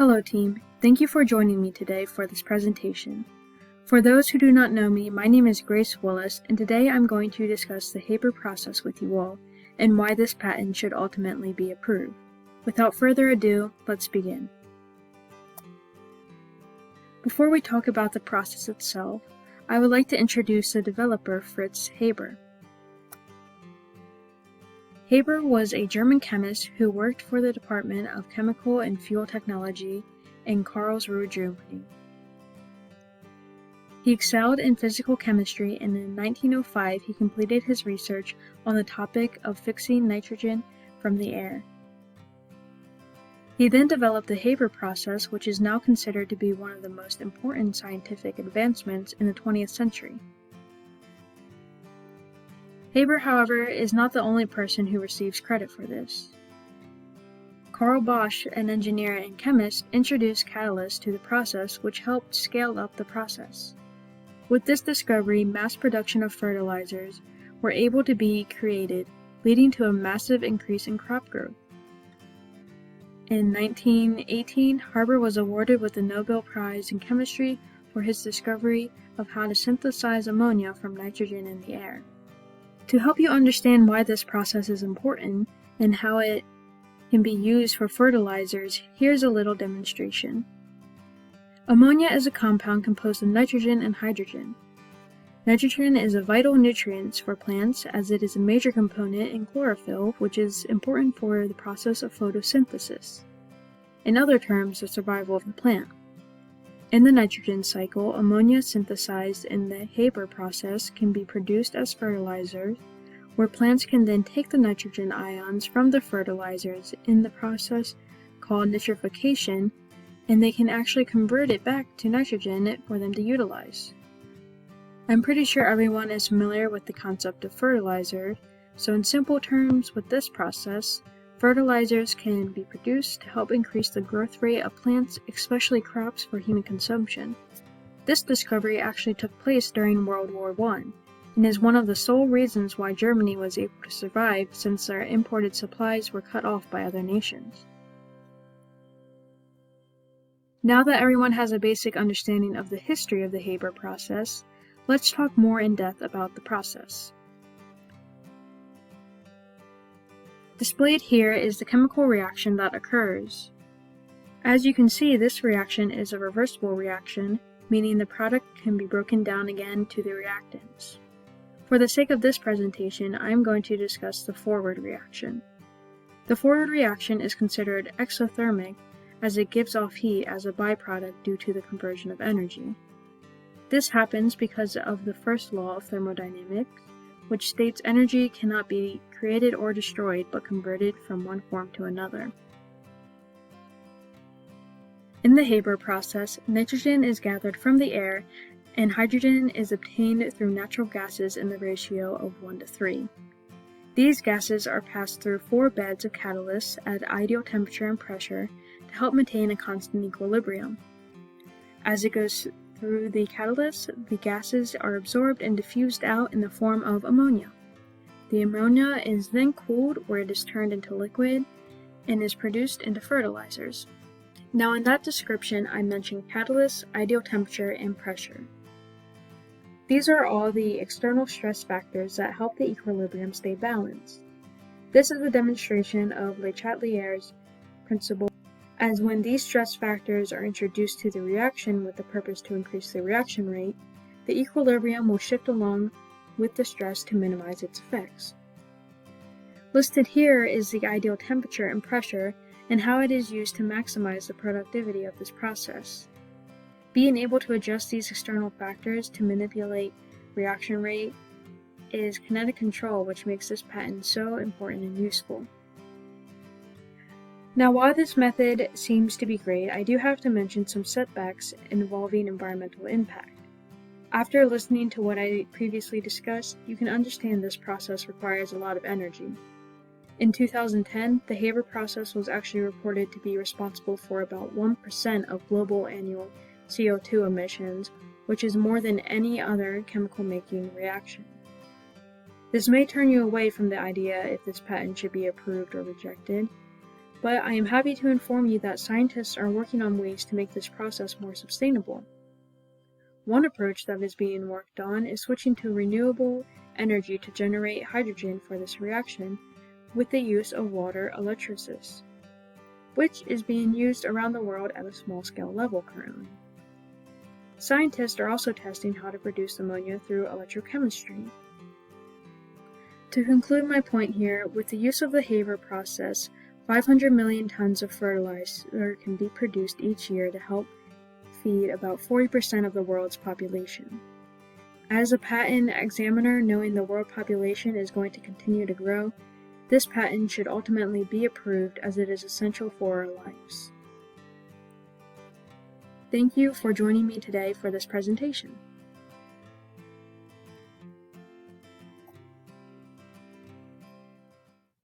Hello team, thank you for joining me today for this presentation. For those who do not know me, my name is Grace Willis, and today I'm going to discuss the Haber process with you all, and why this patent should ultimately be approved. Without further ado, let's begin. Before we talk about the process itself, I would like to introduce the developer Fritz Haber. Haber was a German chemist who worked for the Department of Chemical and Fuel Technology in Karlsruhe, Germany. He excelled in physical chemistry, and in 1905 he completed his research on the topic of fixing nitrogen from the air. He then developed the Haber process, which is now considered to be one of the most important scientific advancements in the 20th century. Haber, however, is not the only person who receives credit for this. Carl Bosch, an engineer and chemist, introduced catalysts to the process, which helped scale up the process. With this discovery, mass production of fertilizers were able to be created, leading to a massive increase in crop growth. In 1918, Haber was awarded with the Nobel Prize in Chemistry for his discovery of how to synthesize ammonia from nitrogen in the air. To help you understand why this process is important and how it can be used for fertilizers, here's a little demonstration. Ammonia is a compound composed of nitrogen and hydrogen. Nitrogen is a vital nutrient for plants as it is a major component in chlorophyll, which is important for the process of photosynthesis. In other terms, the survival of the plant. In the nitrogen cycle, ammonia synthesized in the Haber process can be produced as fertilizers, where plants can then take the nitrogen ions from the fertilizers in the process called nitrification, and they can actually convert it back to nitrogen for them to utilize. I'm pretty sure everyone is familiar with the concept of fertilizer, so in simple terms with this process, fertilizers can be produced to help increase the growth rate of plants, especially crops for human consumption. This discovery actually took place during World War I, and is one of the sole reasons why Germany was able to survive since their imported supplies were cut off by other nations. Now that everyone has a basic understanding of the history of the Haber process, let's talk more in depth about the process. Displayed here is the chemical reaction that occurs. As you can see, this reaction is a reversible reaction, meaning the product can be broken down again to the reactants. For the sake of this presentation, I am going to discuss the forward reaction. The forward reaction is considered exothermic as it gives off heat as a byproduct due to the conversion of energy. This happens because of the first law of thermodynamics, which states energy cannot be created or destroyed but converted from one form to another. In the Haber process, nitrogen is gathered from the air and hydrogen is obtained through natural gases in the ratio of 1:3. These gases are passed through 4 beds of catalysts at ideal temperature and pressure to help maintain a constant equilibrium. As it goes through the catalyst, the gases are absorbed and diffused out in the form of ammonia. The ammonia is then cooled where it is turned into liquid and is produced into fertilizers. Now in that description, I mentioned catalysts, ideal temperature, and pressure. These are all the external stress factors that help the equilibrium stay balanced. This is a demonstration of Le Chatelier's principle, as when these stress factors are introduced to the reaction with the purpose to increase the reaction rate, the equilibrium will shift along with the stress to minimize its effects. Listed here is the ideal temperature and pressure and how it is used to maximize the productivity of this process. Being able to adjust these external factors to manipulate reaction rate is kinetic control, which makes this patent so important and useful. Now, while this method seems to be great, I do have to mention some setbacks involving environmental impact. After listening to what I previously discussed, you can understand this process requires a lot of energy. In 2010, the Haber process was actually reported to be responsible for about 1% of global annual CO2 emissions, which is more than any other chemical making reaction. This may turn you away from the idea if this patent should be approved or rejected, but I am happy to inform you that scientists are working on ways to make this process more sustainable. One approach that is being worked on is switching to renewable energy to generate hydrogen for this reaction with the use of water electrolysis, which is being used around the world at a small-scale level currently. Scientists are also testing how to produce ammonia through electrochemistry. To conclude my point here, with the use of the Haver process, 500 million tons of fertilizer can be produced each year to help feed about 40% of the world's population. As a patent examiner, knowing the world population is going to continue to grow, this patent should ultimately be approved as it is essential for our lives. Thank you for joining me today for this presentation.